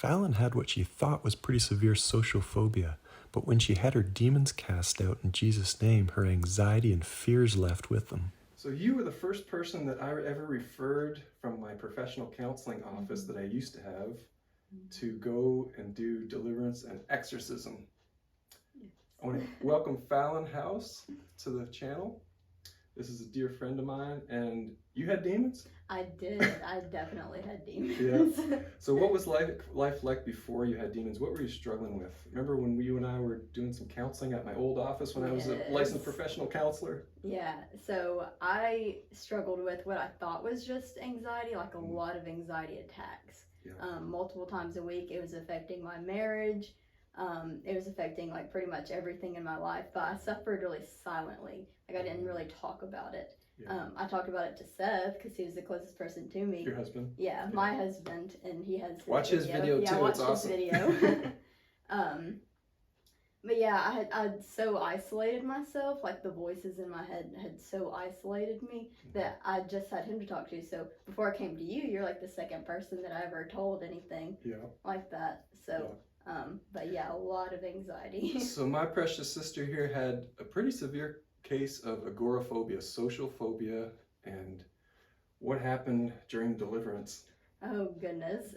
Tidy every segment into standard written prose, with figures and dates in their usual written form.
Fallon had what she thought was pretty severe social phobia, but when she had her demons cast out in Jesus' name, her anxiety and fears left with them. So you were the first person that I ever referred from my professional counseling office that I used to have to go and do deliverance and exorcism. I want to welcome Fallon House to the channel. This is a dear friend of mine, and you had demons? I did. I definitely had demons. Yeah. So what was life like before you had demons? What were you struggling with? Remember when you and I were doing some counseling at my old office when I was a licensed professional counselor? Yeah. So I struggled with what I thought was just anxiety, like a lot of anxiety attacks. Yeah. Multiple times a week. It was affecting my marriage. It was affecting like pretty much everything in my life, but I suffered really silently. Like I didn't really talk about it. Yeah. I talked about it to Seth because he was the closest person to me. Your husband? Yeah, my husband, and he has watch his video yeah, too. watch It's awesome. his video. But yeah, I'd so isolated myself. Like the voices in my head had so isolated me that I just had him to talk to. So before I came to you, you're like the second person that I ever told anything like that. So. But yeah, a lot of anxiety. So my precious sister here had a pretty severe case of agoraphobia, social phobia, and what happened during deliverance? Oh goodness.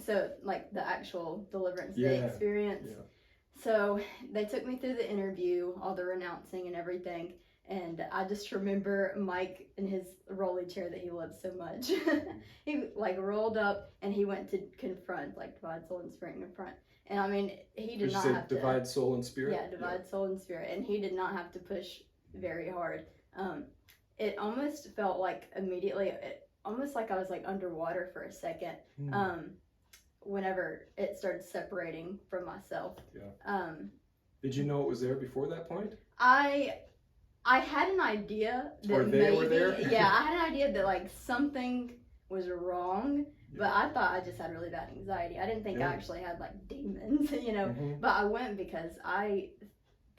So like the actual deliverance day experience. Yeah. So they took me through the interview, all the renouncing and everything. And I just remember Mike in his rolly chair that he loves so much. He like rolled up and he went to confront, like divide soul and spirit in front. And I mean, he did not have to divide soul and spirit. Yeah, divide soul and spirit, and he did not have to push very hard. It almost felt like immediately, almost like I was like underwater for a second. Whenever it started separating from myself. Yeah. Did you know it was there before that point? I had an idea that or they were there? Yeah, I had an idea that like something was wrong. But I thought I just had really bad anxiety. I didn't think I actually had like demons, you know. But I went because I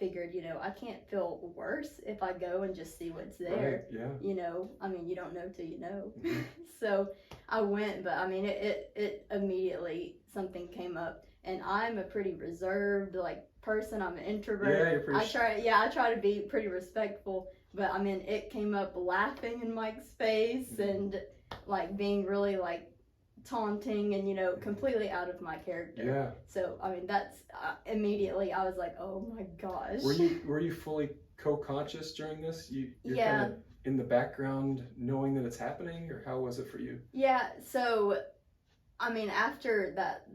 figured, you know, I can't feel worse if I go and just see what's there. Right. Yeah. You know, I mean, you don't know till you know. So I went, but I mean, it immediately something came up, and I'm a pretty reserved like person. I'm an introvert. Yeah, you're pretty. I try to be pretty respectful. But I mean, it came up laughing in Mike's face and like being really like taunting and, you know, completely out of my character. Yeah. So I mean, that's immediately I was like, oh my gosh. Were you fully co-conscious during this? You're kind of in the background knowing that it's happening, or how was it for you? Yeah. So I mean, after that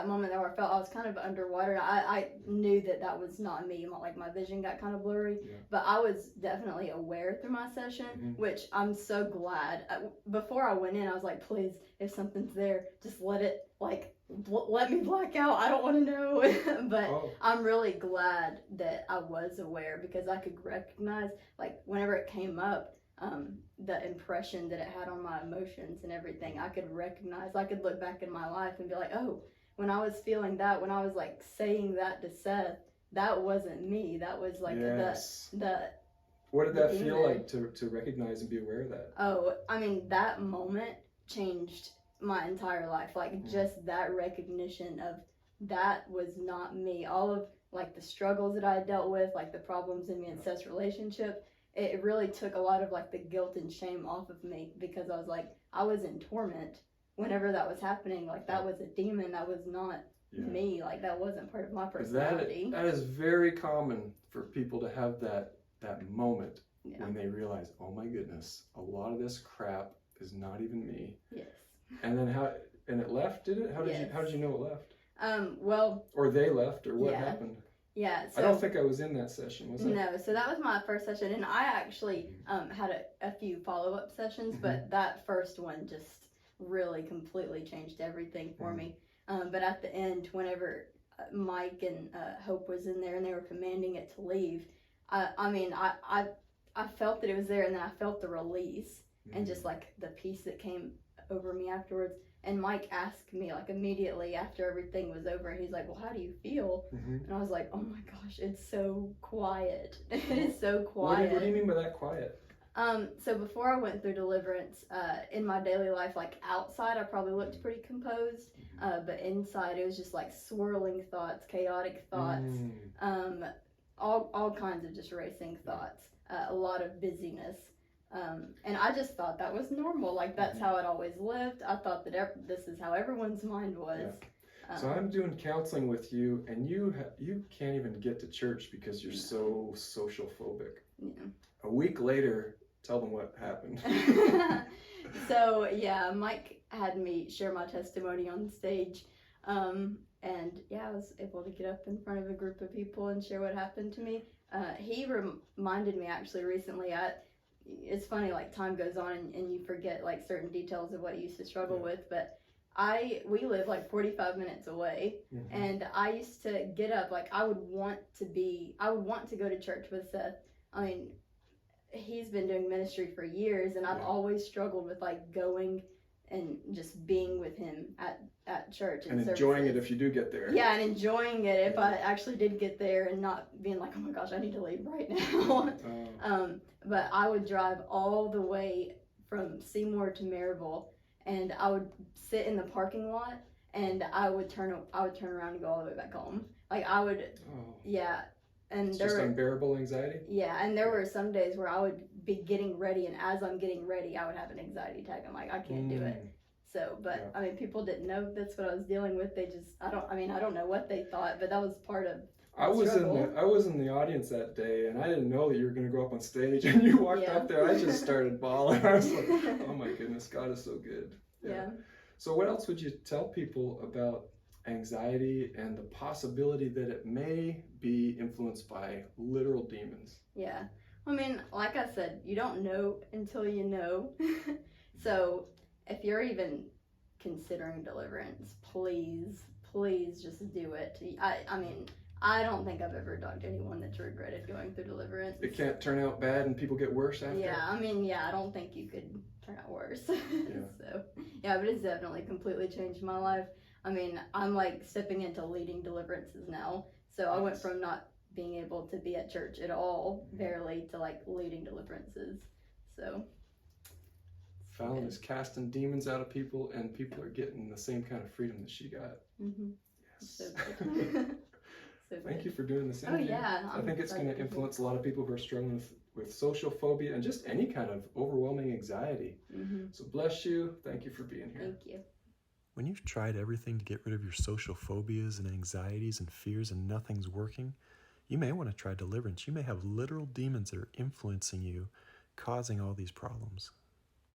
moment where I felt I was kind of underwater, I knew that was not me. Like my vision got kind of blurry, but I was definitely aware through my session, which I'm so glad. Before I went in, I was like, please, if something's there, just let me black out. I don't want to know. But I'm really glad that I was aware, because I could recognize, like, whenever it came up, the impression that it had on my emotions and everything. I could recognize, I could look back in my life and be like, oh, when I was feeling that, when I was like saying that to Seth, that wasn't me. That was like the what did that feel like to recognize and be aware of that? Oh, I mean, that moment changed my entire life. Like just that recognition of that was not me. All of like the struggles that I had dealt with, like the problems in me and Seth's relationship, it really took a lot of like the guilt and shame off of me, because I was like, I was in torment whenever that was happening. Like that was a demon. That was not me. Like that wasn't part of my personality. That is very common for people to have that moment when they realize, oh my goodness, a lot of this crap is not even me. Yes. And then it left, did it? How did you know it left? Well. Or they left, or what happened? Yeah, so, I don't think I was in that session, was I? No, so that was my first session, and I actually had a few follow-up sessions, but that first one just really completely changed everything for me. But at the end, whenever Mike and Hope was in there and they were commanding it to leave, I felt that it was there, and then I felt the release and just like the peace that came over me afterwards. And Mike asked me like immediately after everything was over, he's like, well, how do you feel? And I was like, oh my gosh, it's so quiet. It is so quiet. What do you mean by that quiet? So before I went through Deliverance, in my daily life, like outside, I probably looked pretty composed, but inside it was just like swirling thoughts, chaotic thoughts, all kinds of just racing thoughts, a lot of busyness. And I just thought that was normal. Like that's how it always lived. I thought that this is how everyone's mind was. Yeah. So I'm doing counseling with you, and you can't even get to church because you're so social phobic. Yeah. A week later, tell them what happened. So yeah, Mike had me share my testimony on stage, and yeah, I was able to get up in front of a group of people and share what happened to me. He reminded me actually recently. It's funny, like time goes on and you forget like certain details of what you used to struggle with, but we live like 45 minutes away, and I used to get up, like I would want to go to church with Seth. I mean, he's been doing ministry for years, and I've always struggled with like going and just being with him at church and enjoying it if you do get there. Yeah, and enjoying it if I actually did get there, and not being like, oh my gosh, I need to leave right now. But I would drive all the way from Seymour to Maryville, and I would sit in the parking lot, and I would turn around and go all the way back home. Like I would, and it's just unbearable anxiety. Yeah, and there were some days where I would be getting ready, and as I'm getting ready, I would have an anxiety attack. I'm like, I can't do it. So, but I mean, people didn't know that's what I was dealing with. They just, I don't know what they thought, but that was part of. I was in the audience that day, and I didn't know that you were going to go up on stage, and you walked up there. I just started bawling. I was like, oh my goodness, God is so good. Yeah. So what else would you tell people about anxiety and the possibility that it may be influenced by literal demons? Yeah. I mean, like I said, you don't know until you know. So if you're even considering Deliverance, please just do it. I mean, I don't think I've ever talked to anyone that's regretted going through Deliverance. It can't turn out bad and people get worse after? Yeah, I mean, I don't think you could turn out worse. So, yeah, but it's definitely completely changed my life. I mean, I'm like stepping into leading deliverances now. So I went from not being able to be at church at all, barely, to like leading deliverances. So Fallon is casting demons out of people, and people are getting the same kind of freedom that she got. Yes. So good. Thank you for doing this interview. Oh yeah. I think it's going to influence a lot of people who are struggling with social phobia and just any kind of overwhelming anxiety. So bless you. Thank you for being here. Thank you. When you've tried everything to get rid of your social phobias and anxieties and fears and nothing's working, you may want to try Deliverance. You may have literal demons that are influencing you, causing all these problems.